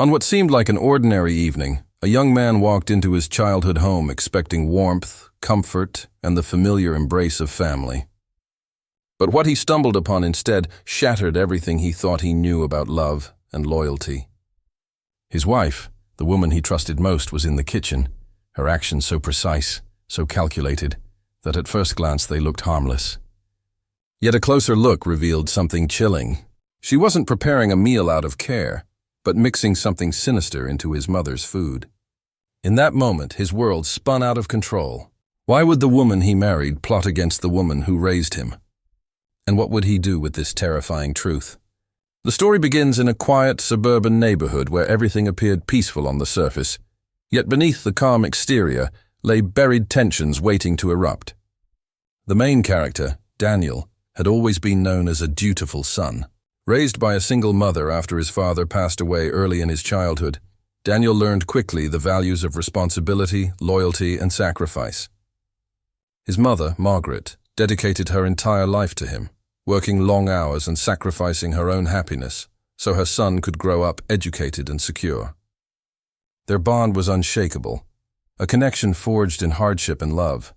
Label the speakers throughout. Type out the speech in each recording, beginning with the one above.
Speaker 1: On what seemed like an ordinary evening, a young man walked into his childhood home expecting warmth, comfort, and the familiar embrace of family. But what he stumbled upon instead shattered everything he thought he knew about love and loyalty. His wife, the woman he trusted most, was in the kitchen, her actions so precise, so calculated, that at first glance they looked harmless. Yet a closer look revealed something chilling. She wasn't preparing a meal out of care, but mixing something sinister into his mother's food. In that moment, his world spun out of control. Why would the woman he married plot against the woman who raised him? And what would he do with this terrifying truth? The story begins in a quiet suburban neighborhood where everything appeared peaceful on the surface, yet beneath the calm exterior lay buried tensions waiting to erupt. The main character, Daniel, had always been known as a dutiful son. Raised by a single mother after his father passed away early in his childhood, Daniel learned quickly the values of responsibility, loyalty, and sacrifice. His mother, Margaret, dedicated her entire life to him, working long hours and sacrificing her own happiness so her son could grow up educated and secure. Their bond was unshakable, a connection forged in hardship and love.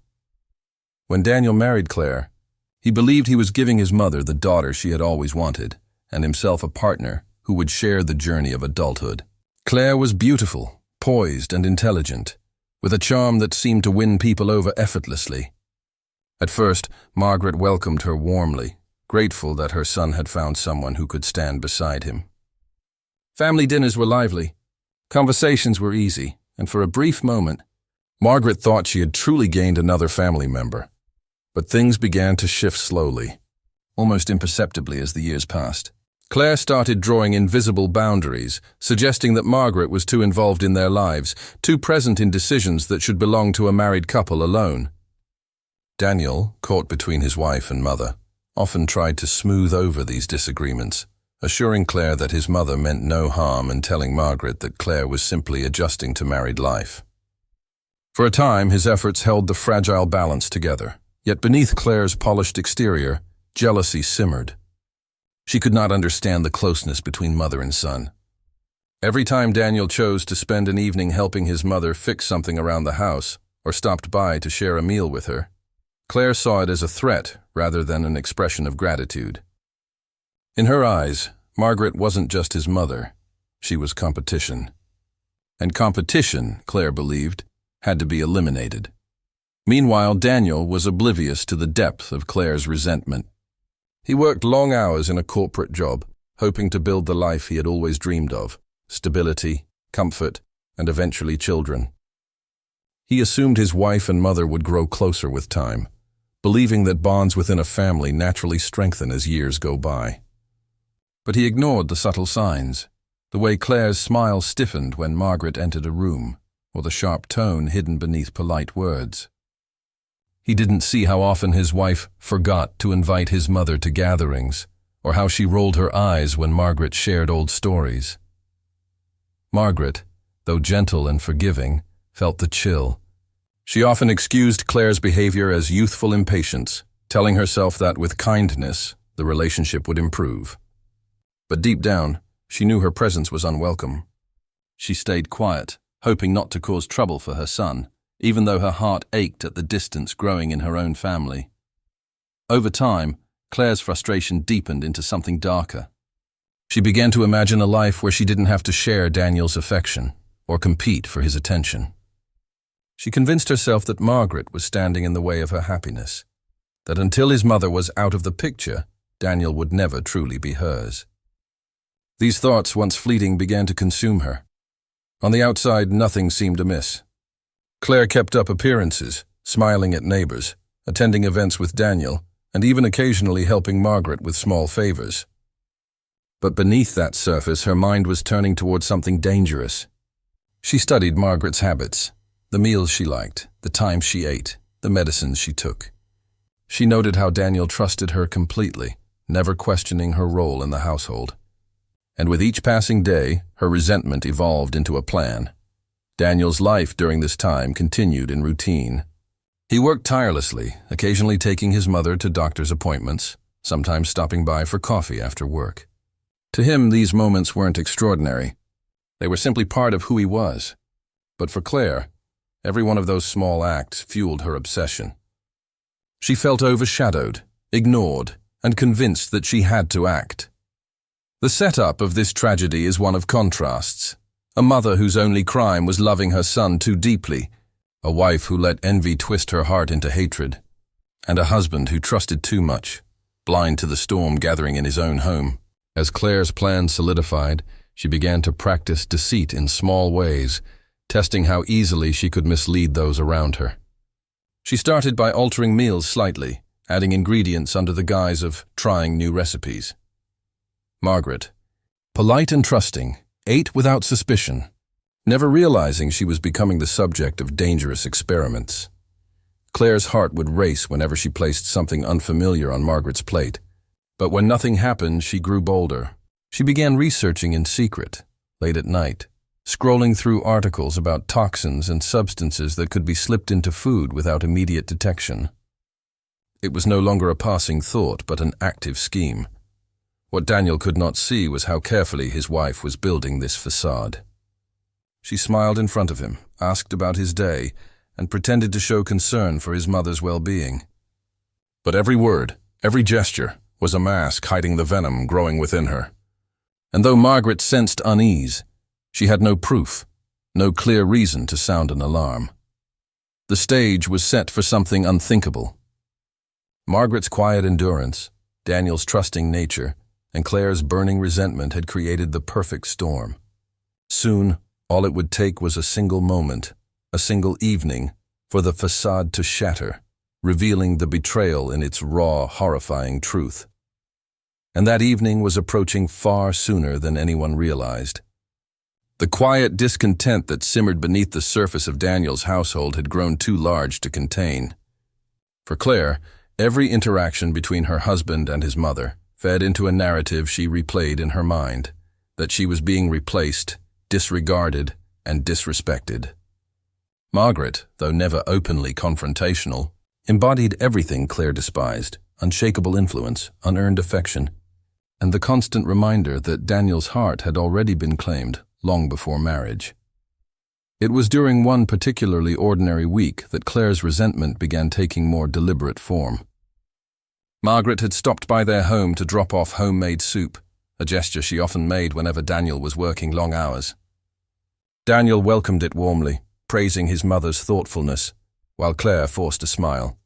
Speaker 1: When Daniel married Claire, he believed he was giving his mother the daughter she had always wanted, and himself a partner who would share the journey of adulthood. Claire was beautiful, poised, and intelligent, with a charm that seemed to win people over effortlessly. At first, Margaret welcomed her warmly, grateful that her son had found someone who could stand beside him. Family dinners were lively, conversations were easy, and for a brief moment, Margaret thought she had truly gained another family member. But things began to shift slowly, almost imperceptibly as the years passed. Claire started drawing invisible boundaries, suggesting that Margaret was too involved in their lives, too present in decisions that should belong to a married couple alone. Daniel, caught between his wife and mother, often tried to smooth over these disagreements, assuring Claire that his mother meant no harm and telling Margaret that Claire was simply adjusting to married life. For a time, his efforts held the fragile balance together, yet beneath Claire's polished exterior, jealousy simmered. She could not understand the closeness between mother and son. Every time Daniel chose to spend an evening helping his mother fix something around the house or stopped by to share a meal with her, Claire saw it as a threat rather than an expression of gratitude. In her eyes, Margaret wasn't just his mother, she was competition. And competition, Claire believed, had to be eliminated. Meanwhile, Daniel was oblivious to the depth of Claire's resentment. He worked long hours in a corporate job, hoping to build the life he had always dreamed of: stability, comfort, and eventually children. He assumed his wife and mother would grow closer with time, believing that bonds within a family naturally strengthen as years go by. But he ignored the subtle signs, the way Claire's smile stiffened when Margaret entered a room, or the sharp tone hidden beneath polite words. He didn't see how often his wife forgot to invite his mother to gatherings, or how she rolled her eyes when Margaret shared old stories. Margaret, though gentle and forgiving, felt the chill. She often excused Claire's behavior as youthful impatience, telling herself that with kindness, the relationship would improve. But deep down, she knew her presence was unwelcome. She stayed quiet, hoping not to cause trouble for her son, even though her heart ached at the distance growing in her own family. Over time, Claire's frustration deepened into something darker. She began to imagine a life where she didn't have to share Daniel's affection or compete for his attention. She convinced herself that Margaret was standing in the way of her happiness, that until his mother was out of the picture, Daniel would never truly be hers. These thoughts, once fleeting, began to consume her. On the outside, nothing seemed amiss. Claire kept up appearances, smiling at neighbors, attending events with Daniel, and even occasionally helping Margaret with small favors. But beneath that surface, her mind was turning towards something dangerous. She studied Margaret's habits, the meals she liked, the times she ate, the medicines she took. She noted how Daniel trusted her completely, never questioning her role in the household. And with each passing day, her resentment evolved into a plan. Daniel's life during this time continued in routine. He worked tirelessly, occasionally taking his mother to doctor's appointments, sometimes stopping by for coffee after work. To him, these moments weren't extraordinary. They were simply part of who he was. But for Claire, every one of those small acts fueled her obsession. She felt overshadowed, ignored, and convinced that she had to act. The setup of this tragedy is one of contrasts. A mother whose only crime was loving her son too deeply, a wife who let envy twist her heart into hatred, and a husband who trusted too much, blind to the storm gathering in his own home. As Claire's plan solidified, she began to practice deceit in small ways, testing how easily she could mislead those around her. She started by altering meals slightly, adding ingredients under the guise of trying new recipes. Margaret, polite and trusting, ate without suspicion, never realizing she was becoming the subject of dangerous experiments. Claire's heart would race whenever she placed something unfamiliar on Margaret's plate. But when nothing happened, she grew bolder. She began researching in secret, late at night, scrolling through articles about toxins and substances that could be slipped into food without immediate detection. It was no longer a passing thought, but an active scheme. What Daniel could not see was how carefully his wife was building this facade. She smiled in front of him, asked about his day, and pretended to show concern for his mother's well-being. But every word, every gesture, was a mask hiding the venom growing within her. And though Margaret sensed unease, she had no proof, no clear reason to sound an alarm. The stage was set for something unthinkable. Margaret's quiet endurance, Daniel's trusting nature, and Claire's burning resentment had created the perfect storm. Soon, all it would take was a single moment, a single evening, for the facade to shatter, revealing the betrayal in its raw, horrifying truth. And that evening was approaching far sooner than anyone realized. The quiet discontent that simmered beneath the surface of Daniel's household had grown too large to contain. For Claire, every interaction between her husband and his mother fed into a narrative she replayed in her mind, that she was being replaced, disregarded, and disrespected. Margaret, though never openly confrontational, embodied everything Claire despised: unshakable influence, unearned affection, and the constant reminder that Daniel's heart had already been claimed long before marriage. It was during one particularly ordinary week that Claire's resentment began taking more deliberate form. Margaret had stopped by their home to drop off homemade soup, a gesture she often made whenever Daniel was working long hours. Daniel welcomed it warmly, praising his mother's thoughtfulness, while Claire forced a smile.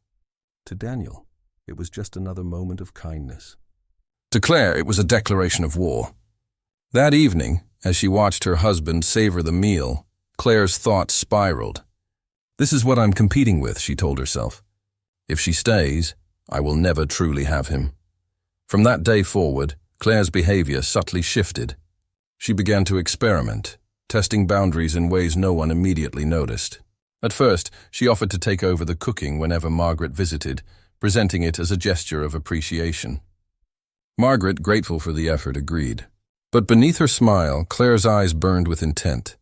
Speaker 1: To Daniel, it was just another moment of kindness. To Claire, it was a declaration of war. That evening, as she watched her husband savor the meal, Claire's thoughts spiraled. This is what I'm competing with, she told herself. If she stays, I will never truly have him. From that day forward, Claire's behavior subtly shifted. She began to experiment, testing boundaries in ways no one immediately noticed. At first, she offered to take over the cooking whenever Margaret visited, presenting it as a gesture of appreciation. Margaret, grateful for the effort, agreed. But beneath her smile, Claire's eyes burned with intent.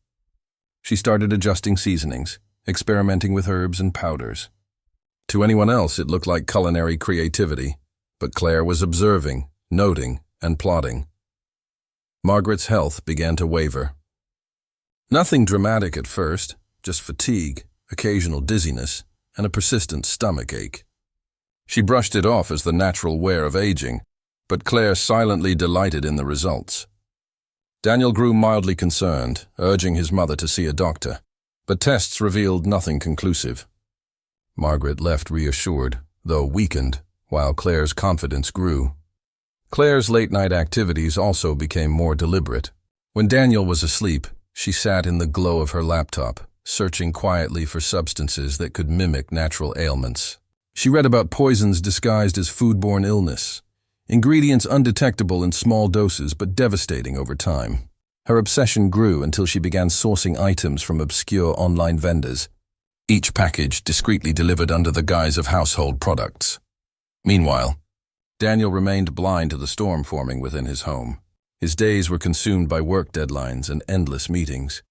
Speaker 1: She started adjusting seasonings, experimenting with herbs and powders. To anyone else, it looked like culinary creativity, but Claire was observing, noting, and plotting. Margaret's health began to waver. Nothing dramatic at first, just fatigue, occasional dizziness, and a persistent stomach ache. She brushed it off as the natural wear of aging, but Claire silently delighted in the results. Daniel grew mildly concerned, urging his mother to see a doctor, but tests revealed nothing conclusive. Margaret left reassured, though weakened, while Claire's confidence grew. Claire's late-night activities also became more deliberate. When Daniel was asleep, she sat in the glow of her laptop, searching quietly for substances that could mimic natural ailments. She read about poisons disguised as foodborne illness, ingredients undetectable in small doses but devastating over time. Her obsession grew until she began sourcing items from obscure online vendors, each package discreetly delivered under the guise of household products. Meanwhile, Daniel remained blind to the storm forming within his home. His days were consumed by work deadlines and endless meetings.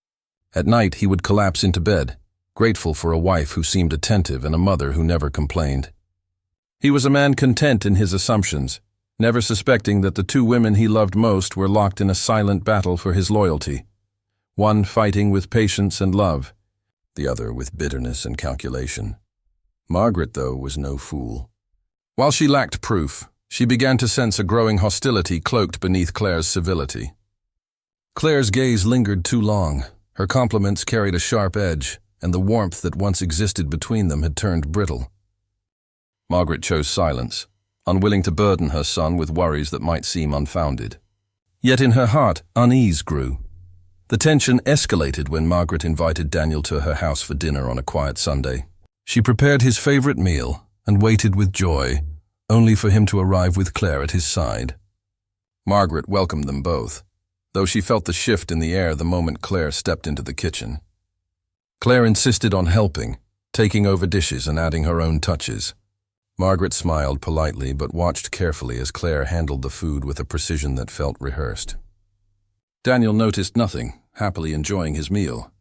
Speaker 1: At night, he would collapse into bed, grateful for a wife who seemed attentive and a mother who never complained. He was a man content in his assumptions, never suspecting that the two women he loved most were locked in a silent battle for his loyalty. one fighting with patience and love, the other with bitterness and calculation. Margaret, though, was no fool. While she lacked proof, she began to sense a growing hostility cloaked beneath Claire's civility. Claire's gaze lingered too long. Her compliments carried a sharp edge, and the warmth that once existed between them had turned brittle. Margaret chose silence, unwilling to burden her son with worries that might seem unfounded. Yet in her heart, unease grew. The tension escalated when Margaret invited Daniel to her house for dinner on a quiet Sunday. She prepared his favorite meal and waited with joy, only for him to arrive with Claire at his side. Margaret welcomed them both, though she felt the shift in the air the moment Claire stepped into the kitchen. Claire insisted on helping, taking over dishes and adding her own touches. Margaret smiled politely but watched carefully as Claire handled the food with a precision that felt rehearsed. Daniel noticed nothing, happily enjoying his meal,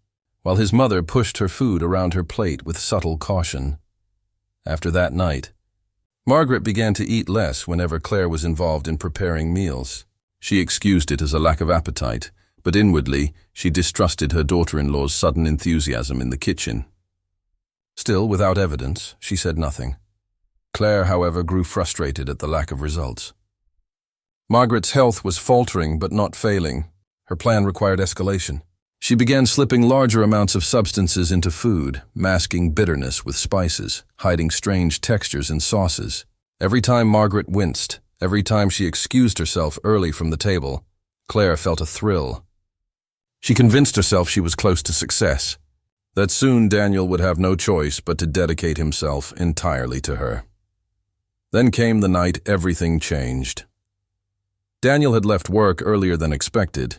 Speaker 1: while his mother pushed her food around her plate with subtle caution. After that night, Margaret began to eat less whenever Claire was involved in preparing meals. She excused it as a lack of appetite, but inwardly she distrusted her daughter-in-law's sudden enthusiasm in the kitchen. Still, without evidence, she said nothing. Claire, however, grew frustrated at the lack of results. Margaret's health was faltering but not failing. Her plan required escalation. She began slipping larger amounts of substances into food, masking bitterness with spices, hiding strange textures in sauces. Every time Margaret winced, every time she excused herself early from the table, Claire felt a thrill. She convinced herself she was close to success, that soon Daniel would have no choice but to dedicate himself entirely to her. Then came the night everything changed. Daniel had left work earlier than expected,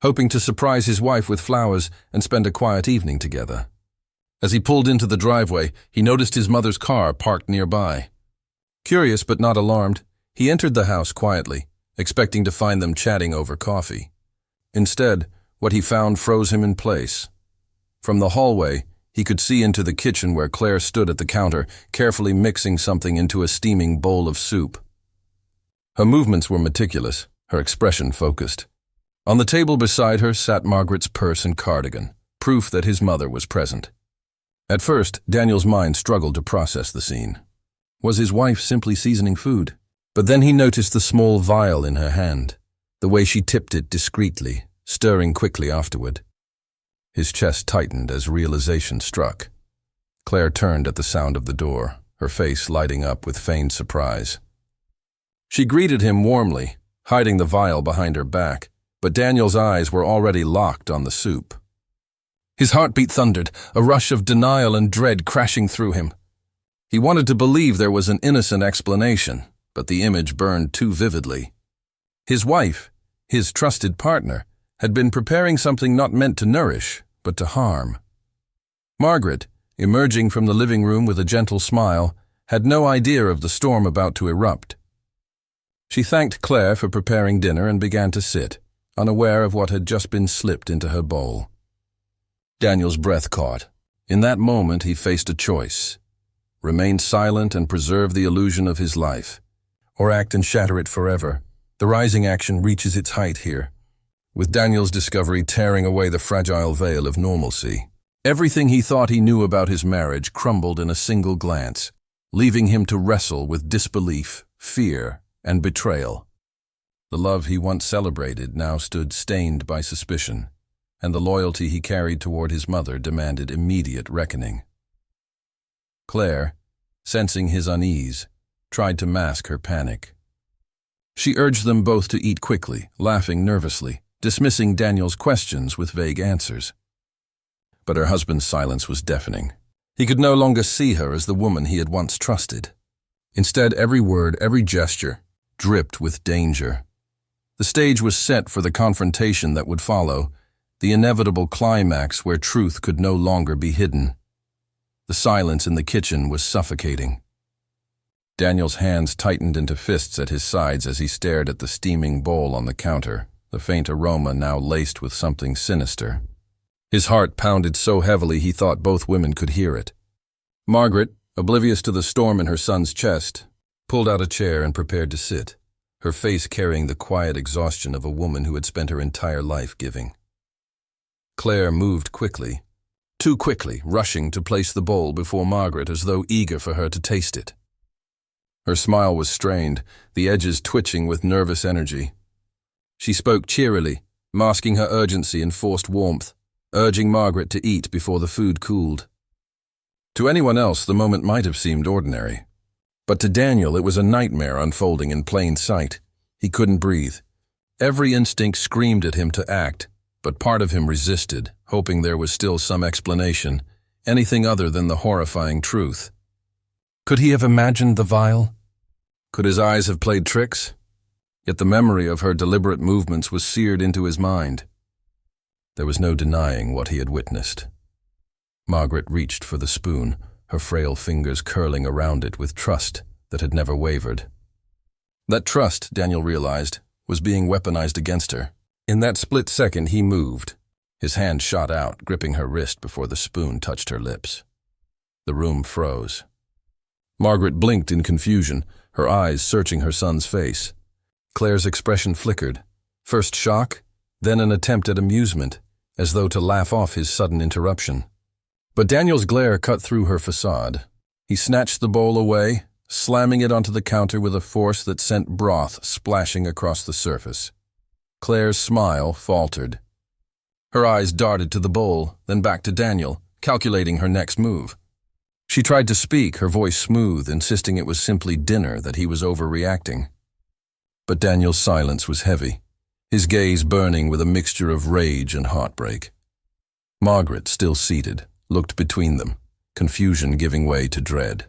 Speaker 1: hoping to surprise his wife with flowers and spend a quiet evening together. As he pulled into the driveway, he noticed his mother's car parked nearby. Curious but not alarmed, he entered the house quietly, expecting to find them chatting over coffee. Instead, what he found froze him in place. From the hallway, he could see into the kitchen where Claire stood at the counter, carefully mixing something into a steaming bowl of soup. Her movements were meticulous, her expression focused. On the table beside her sat Margaret's purse and cardigan, proof that his mother was present. At first, Daniel's mind struggled to process the scene. Was his wife simply seasoning food? But then he noticed the small vial in her hand, the way she tipped it discreetly, stirring quickly afterward. His chest tightened as realization struck. Claire turned at the sound of the door, her face lighting up with feigned surprise. She greeted him warmly, hiding the vial behind her back, but Daniel's eyes were already locked on the soup. His heartbeat thundered, a rush of denial and dread crashing through him. He wanted to believe there was an innocent explanation, but the image burned too vividly. His wife, his trusted partner, had been preparing something not meant to nourish, but to harm. Margaret, emerging from the living room with a gentle smile, had no idea of the storm about to erupt. She thanked Claire for preparing dinner and began to sit, unaware of what had just been slipped into her bowl. Daniel's breath caught. In that moment he faced a choice: remain silent and preserve the illusion of his life, or act and shatter it forever. The rising action reaches its height here, with Daniel's discovery tearing away the fragile veil of normalcy. Everything he thought he knew about his marriage crumbled in a single glance, leaving him to wrestle with disbelief, fear, and betrayal. The love he once celebrated now stood stained by suspicion, and the loyalty he carried toward his mother demanded immediate reckoning. Claire, sensing his unease, tried to mask her panic. She urged them both to eat quickly, laughing nervously, dismissing Daniel's questions with vague answers. But her husband's silence was deafening. He could no longer see her as the woman he had once trusted. Instead, every word, every gesture, dripped with danger. The stage was set for the confrontation that would follow, the inevitable climax where truth could no longer be hidden. The silence in the kitchen was suffocating. Daniel's hands tightened into fists at his sides as he stared at the steaming bowl on the counter, the faint aroma now laced with something sinister. His heart pounded so heavily he thought both women could hear it. Margaret, oblivious to the storm in her son's chest, pulled out a chair and prepared to sit, her face carrying the quiet exhaustion of a woman who had spent her entire life giving. Claire moved quickly. Too quickly, rushing to place the bowl before Margaret as though eager for her to taste it. Her smile was strained, the edges twitching with nervous energy. She spoke cheerily, masking her urgency in forced warmth, urging Margaret to eat before the food cooled. To anyone else, the moment might have seemed ordinary. But to Daniel, it was a nightmare unfolding in plain sight. He couldn't breathe. Every instinct screamed at him to act, but part of him resisted, hoping there was still some explanation, anything other than the horrifying truth. Could he have imagined the vial? Could his eyes have played tricks? Yet the memory of her deliberate movements was seared into his mind. There was no denying what he had witnessed. Margaret reached for the spoon, her frail fingers curling around it with trust that had never wavered. That trust, Daniel realized, was being weaponized against her. In that split second, he moved. His hand shot out, gripping her wrist before the spoon touched her lips. The room froze. Margaret blinked in confusion, her eyes searching her son's face. Claire's expression flickered. First shock, then an attempt at amusement, as though to laugh off his sudden interruption. But Daniel's glare cut through her facade. He snatched the bowl away, slamming it onto the counter with a force that sent broth splashing across the surface. Claire's smile faltered. Her eyes darted to the bowl, then back to Daniel, calculating her next move. She tried to speak, her voice smooth, insisting it was simply dinner, that he was overreacting. But Daniel's silence was heavy, his gaze burning with a mixture of rage and heartbreak. Margaret, still seated, looked between them, confusion giving way to dread.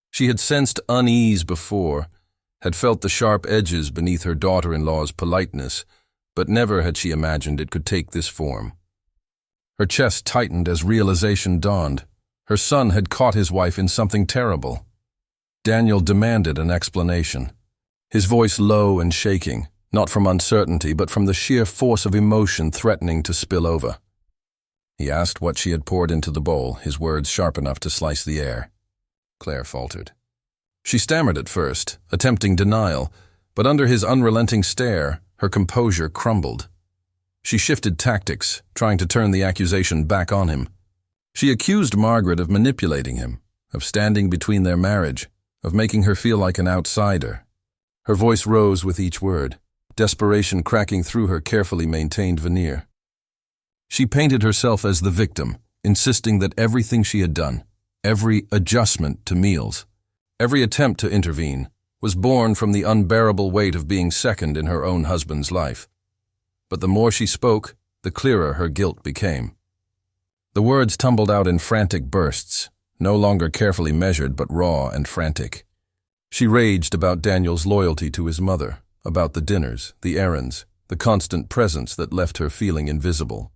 Speaker 1: She had sensed unease before, had felt the sharp edges beneath her daughter-in-law's politeness, but never had she imagined it could take this form. Her chest tightened as realization dawned. Her son had caught his wife in something terrible. Daniel demanded an explanation, his voice low and shaking, not from uncertainty, but from the sheer force of emotion threatening to spill over. He asked what she had poured into the bowl, his words sharp enough to slice the air. Claire faltered. She stammered at first, attempting denial, but under his unrelenting stare, her composure crumbled. She shifted tactics, trying to turn the accusation back on him. She accused Margaret of manipulating him, of standing between their marriage, of making her feel like an outsider. Her voice rose with each word, desperation cracking through her carefully maintained veneer. She painted herself as the victim, insisting that everything she had done, every adjustment to meals, every attempt to intervene, was born from the unbearable weight of being second in her own husband's life. But the more she spoke, the clearer her guilt became. The words tumbled out in frantic bursts, no longer carefully measured but raw and frantic. She raged about Daniel's loyalty to his mother, about the dinners, the errands, the constant presence that left her feeling invisible.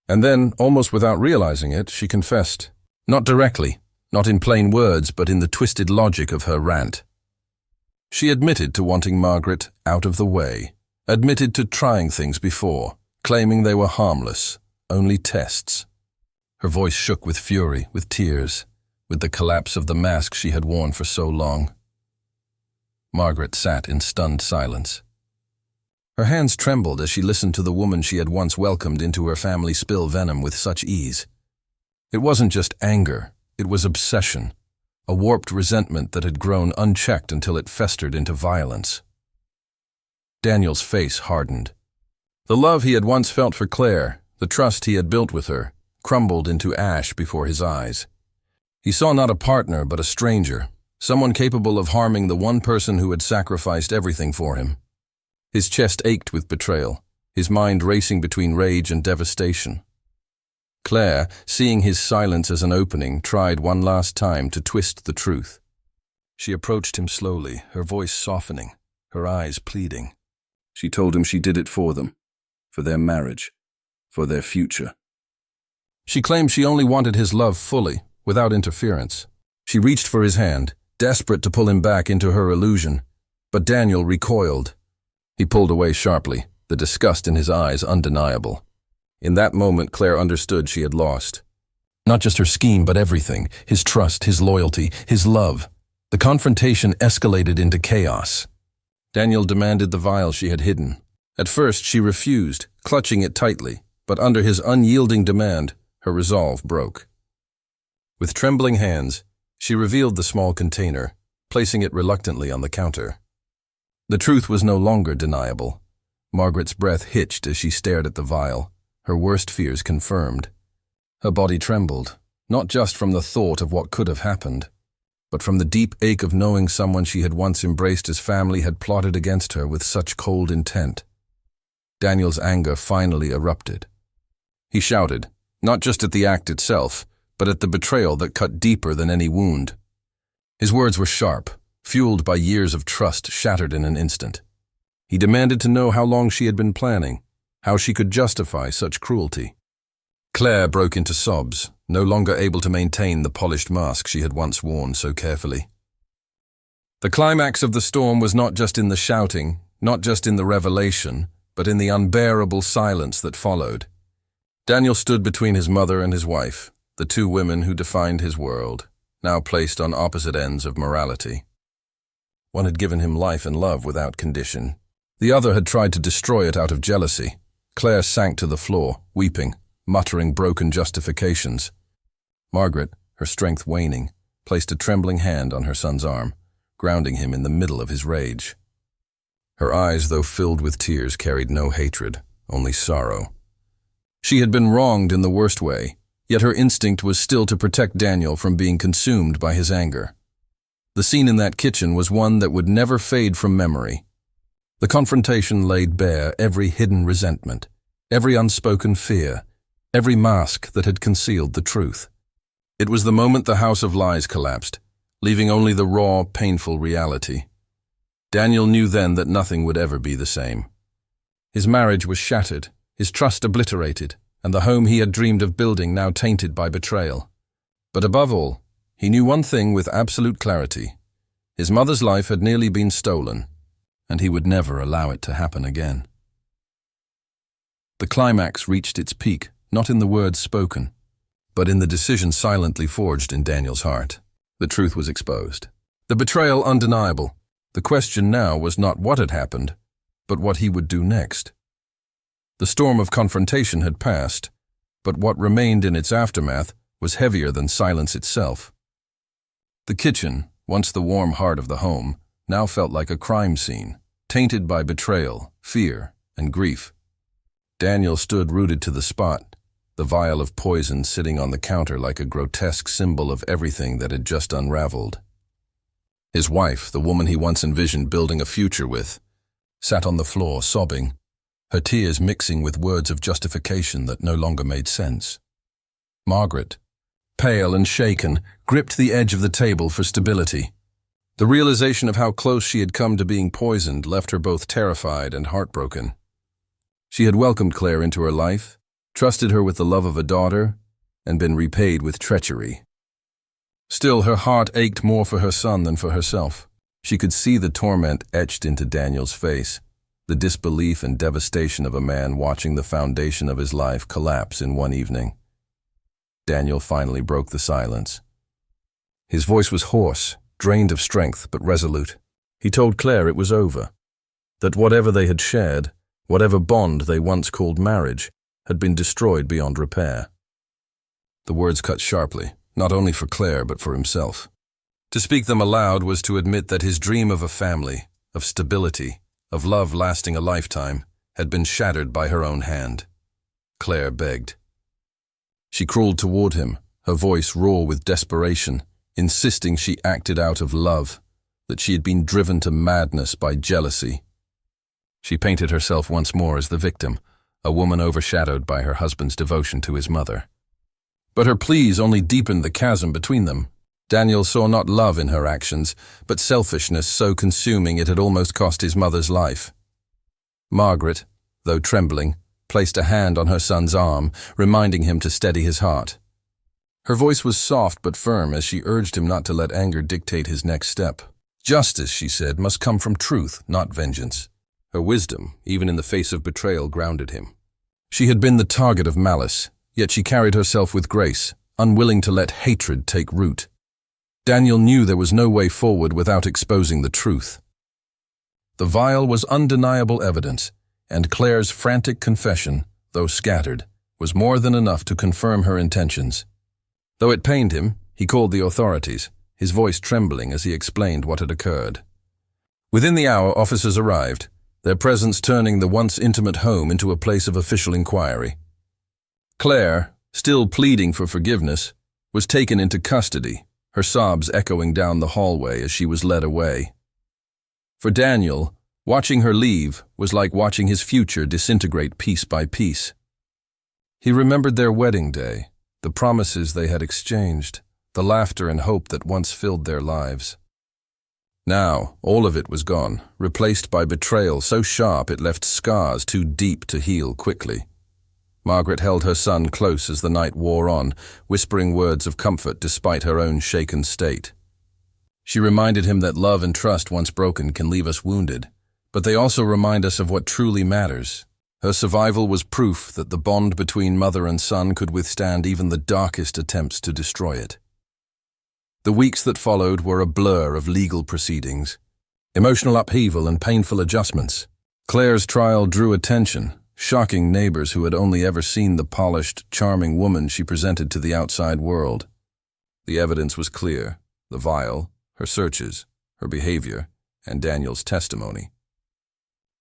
Speaker 1: And then, almost without realizing it, she confessed. Not directly, not in plain words, but in the twisted logic of her rant. She admitted to wanting Margaret out of the way, admitted to trying things before, claiming they were harmless, only tests. Her voice shook with fury, with tears, with the collapse of the mask she had worn for so long. Margaret sat in stunned silence. Her hands trembled as she listened to the woman she had once welcomed into her family spill venom with such ease. It wasn't just anger, it was obsession, a warped resentment that had grown unchecked until it festered into violence. Daniel's face hardened. The love he had once felt for Claire, the trust he had built with her, crumbled into ash before his eyes. He saw not a partner but a stranger, someone capable of harming the one person who had sacrificed everything for him. His chest ached with betrayal, his mind racing between rage and devastation. Claire, seeing his silence as an opening, tried one last time to twist the truth. She approached him slowly, her voice softening, her eyes pleading. She told him she did it for them, for their marriage, for their future. She claimed she only wanted his love fully, without interference. She reached for his hand, desperate to pull him back into her illusion, but Daniel recoiled. He pulled away sharply, the disgust in his eyes undeniable. In that moment, Claire understood she had lost. Not just her scheme, but everything, his trust, his loyalty, his love. The confrontation escalated into chaos. Daniel demanded the vial she had hidden. At first, she refused, clutching it tightly, but under his unyielding demand, her resolve broke. With trembling hands, she revealed the small container, placing it reluctantly on the counter. The truth was no longer deniable. Margaret's breath hitched as she stared at the vial, her worst fears confirmed. Her body trembled, not just from the thought of what could have happened, but from the deep ache of knowing someone she had once embraced as family had plotted against her with such cold intent. Daniel's anger finally erupted. He shouted, not just at the act itself, but at the betrayal that cut deeper than any wound. His words were sharp, fueled by years of trust shattered in an instant. He demanded to know how long she had been planning, how she could justify such cruelty. Claire broke into sobs, no longer able to maintain the polished mask she had once worn so carefully. The climax of the storm was not just in the shouting, not just in the revelation, but in the unbearable silence that followed. Daniel stood between his mother and his wife, the two women who defined his world, now placed on opposite ends of morality. One had given him life and love without condition. The other had tried to destroy it out of jealousy. Claire sank to the floor, weeping, muttering broken justifications. Margaret, her strength waning, placed a trembling hand on her son's arm, grounding him in the middle of his rage. Her eyes, though filled with tears, carried no hatred, only sorrow. She had been wronged in the worst way, yet her instinct was still to protect Daniel from being consumed by his anger. The scene in that kitchen was one that would never fade from memory. The confrontation laid bare every hidden resentment, every unspoken fear, every mask that had concealed the truth. It was the moment the house of lies collapsed, leaving only the raw, painful reality. Daniel knew then that nothing would ever be the same. His marriage was shattered, his trust obliterated, and the home he had dreamed of building now tainted by betrayal. But above all, he knew one thing with absolute clarity. His mother's life had nearly been stolen, and he would never allow it to happen again. The climax reached its peak, not in the words spoken, but in the decision silently forged in Daniel's heart. The truth was exposed. The betrayal undeniable. The question now was not what had happened, but what he would do next. The storm of confrontation had passed, but what remained in its aftermath was heavier than silence itself. The kitchen, once the warm heart of the home, now felt like a crime scene, tainted by betrayal, fear, and grief. Daniel stood rooted to the spot, the vial of poison sitting on the counter like a grotesque symbol of everything that had just unraveled. His wife, the woman he once envisioned building a future with, sat on the floor sobbing, her tears mixing with words of justification that no longer made sense. Margaret, pale and shaken, gripped the edge of the table for stability. The realization of how close she had come to being poisoned left her both terrified and heartbroken. She had welcomed Claire into her life, trusted her with the love of a daughter, and been repaid with treachery. Still, her heart ached more for her son than for herself. She could see the torment etched into Daniel's face, the disbelief and devastation of a man watching the foundation of his life collapse in one evening. Daniel finally broke the silence. His voice was hoarse, drained of strength, but resolute. He told Claire it was over, that whatever they had shared, whatever bond they once called marriage, had been destroyed beyond repair. The words cut sharply, not only for Claire but for himself. To speak them aloud was to admit that his dream of a family, of stability, of love lasting a lifetime, had been shattered by her own hand. Claire begged. She crawled toward him, her voice raw with desperation, insisting she acted out of love, that she had been driven to madness by jealousy. She painted herself once more as the victim, a woman overshadowed by her husband's devotion to his mother. But her pleas only deepened the chasm between them. Daniel saw not love in her actions, but selfishness so consuming it had almost cost his mother's life. Margaret, though trembling, placed a hand on her son's arm, reminding him to steady his heart. Her voice was soft but firm as she urged him not to let anger dictate his next step. Justice, she said, must come from truth, not vengeance. Her wisdom, even in the face of betrayal, grounded him. She had been the target of malice, yet she carried herself with grace, unwilling to let hatred take root. Daniel knew there was no way forward without exposing the truth. The vial was undeniable evidence, and Claire's frantic confession, though scattered, was more than enough to confirm her intentions. Though it pained him, he called the authorities, his voice trembling as he explained what had occurred. Within the hour, officers arrived, their presence turning the once intimate home into a place of official inquiry. Claire, still pleading for forgiveness, was taken into custody, her sobs echoing down the hallway as she was led away. For Daniel, watching her leave was like watching his future disintegrate piece by piece. He remembered their wedding day, the promises they had exchanged, the laughter and hope that once filled their lives. Now, all of it was gone, replaced by betrayal so sharp it left scars too deep to heal quickly. Margaret held her son close as the night wore on, whispering words of comfort despite her own shaken state. She reminded him that love and trust once broken can leave us wounded, but they also remind us of what truly matters. Her survival was proof that the bond between mother and son could withstand even the darkest attempts to destroy it. The weeks that followed were a blur of legal proceedings, emotional upheaval and painful adjustments. Claire's trial drew attention, shocking neighbors who had only ever seen the polished, charming woman she presented to the outside world. The evidence was clear: the vial, her searches, her behavior, and Daniel's testimony.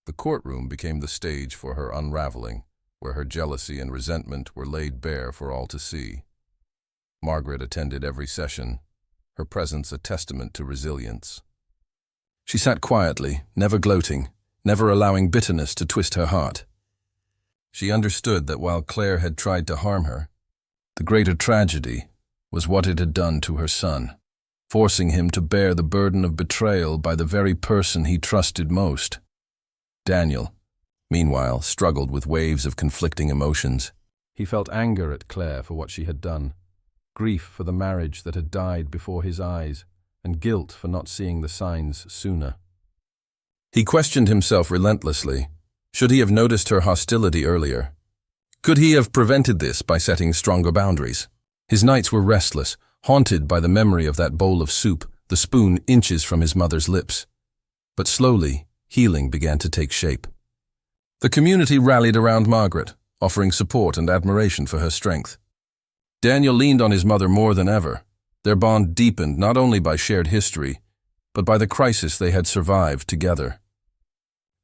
Speaker 1: The courtroom became the stage for her unraveling, where her jealousy and resentment were laid bare for all to see. Margaret attended every session, her presence a testament to resilience. She sat quietly, never gloating, never allowing bitterness to twist her heart. She understood that while Claire had tried to harm her, the greater tragedy was what it had done to her son, forcing him to bear the burden of betrayal by the very person he trusted most. Daniel, meanwhile, struggled with waves of conflicting emotions. He felt anger at Claire for what she had done, grief for the marriage that had died before his eyes, and guilt for not seeing the signs sooner. He questioned himself relentlessly. Should he have noticed her hostility earlier? Could he have prevented this by setting stronger boundaries? His nights were restless, haunted by the memory of that bowl of soup, the spoon inches from his mother's lips. But slowly, healing began to take shape. The community rallied around Margaret, offering support and admiration for her strength. Daniel leaned on his mother more than ever. Their bond deepened not only by shared history, but by the crisis they had survived together.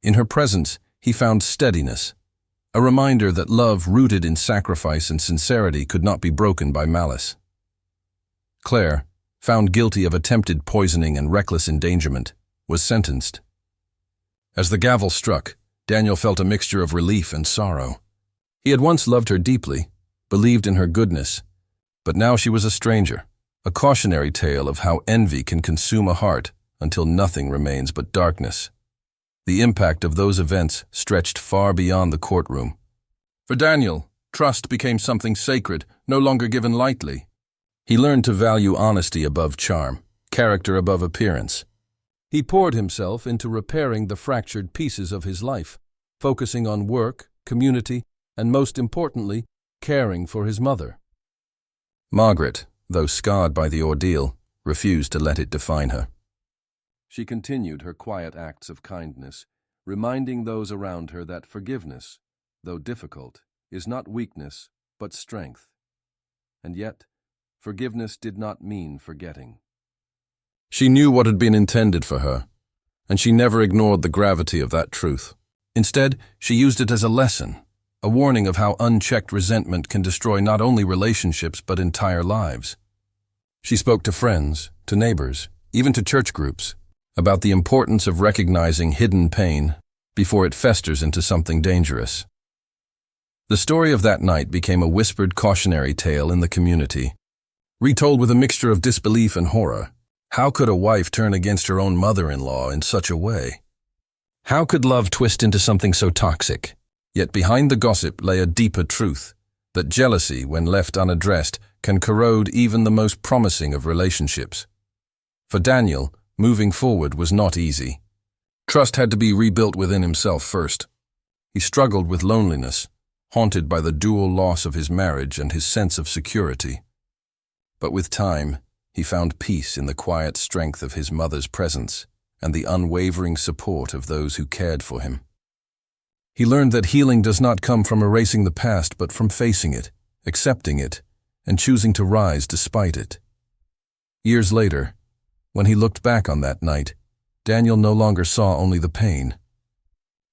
Speaker 1: In her presence, he found steadiness, a reminder that love rooted in sacrifice and sincerity could not be broken by malice. Claire, found guilty of attempted poisoning and reckless endangerment, was sentenced. As the gavel struck, Daniel felt a mixture of relief and sorrow. He had once loved her deeply, believed in her goodness, but now she was a stranger, a cautionary tale of how envy can consume a heart until nothing remains but darkness. The impact of those events stretched far beyond the courtroom. For Daniel, trust became something sacred, no longer given lightly. He learned to value honesty above charm, character above appearance. He poured himself into repairing the fractured pieces of his life, focusing on work, community, and most importantly, caring for his mother. Margaret, though scarred by the ordeal, refused to let it define her. She continued her quiet acts of kindness, reminding those around her that forgiveness, though difficult, is not weakness, but strength. And yet, forgiveness did not mean forgetting. She knew what had been intended for her, and she never ignored the gravity of that truth. Instead, she used it as a lesson, a warning of how unchecked resentment can destroy not only relationships but entire lives. She spoke to friends, to neighbors, even to church groups, about the importance of recognizing hidden pain before it festers into something dangerous. The story of that night became a whispered cautionary tale in the community, retold with a mixture of disbelief and horror. How could a wife turn against her own mother-in-law in such a way? How could love twist into something so toxic? Yet behind the gossip lay a deeper truth, that jealousy, when left unaddressed, can corrode even the most promising of relationships. For Daniel, moving forward was not easy. Trust had to be rebuilt within himself first. He struggled with loneliness, haunted by the dual loss of his marriage and his sense of security. But with time, he found peace in the quiet strength of his mother's presence and the unwavering support of those who cared for him. He learned that healing does not come from erasing the past, but from facing it, accepting it, and choosing to rise despite it. Years later, when he looked back on that night, Daniel no longer saw only the pain.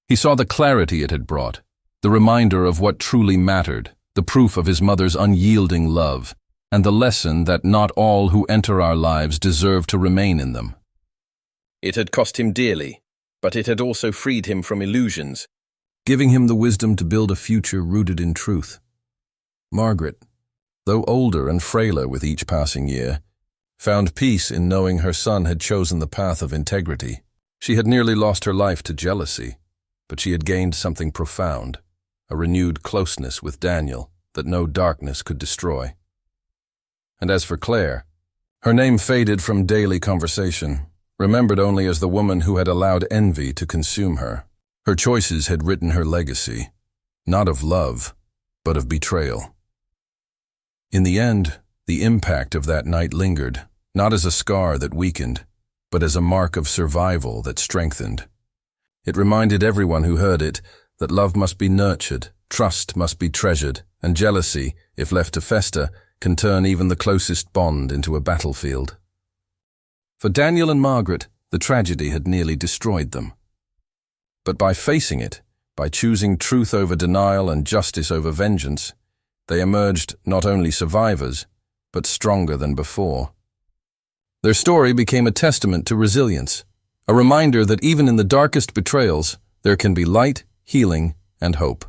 Speaker 1: He saw the clarity it had brought, the reminder of what truly mattered, the proof of his mother's unyielding love, and the lesson that not all who enter our lives deserve to remain in them. It had cost him dearly, but it had also freed him from illusions, giving him the wisdom to build a future rooted in truth. Margaret, though older and frailer with each passing year, found peace in knowing her son had chosen the path of integrity. She had nearly lost her life to jealousy, but she had gained something profound, a renewed closeness with Daniel that no darkness could destroy. And as for Claire, her name faded from daily conversation, remembered only as the woman who had allowed envy to consume her. Her choices had written her legacy, not of love, but of betrayal. In the end, the impact of that night lingered, not as a scar that weakened, but as a mark of survival that strengthened. It reminded everyone who heard it that love must be nurtured, trust must be treasured, and jealousy, if left to fester, can turn even the closest bond into a battlefield. For Daniel and Margaret, the tragedy had nearly destroyed them. But by facing it, by choosing truth over denial and justice over vengeance, they emerged not only survivors, but stronger than before. Their story became a testament to resilience, a reminder that even in the darkest betrayals, there can be light, healing, and hope.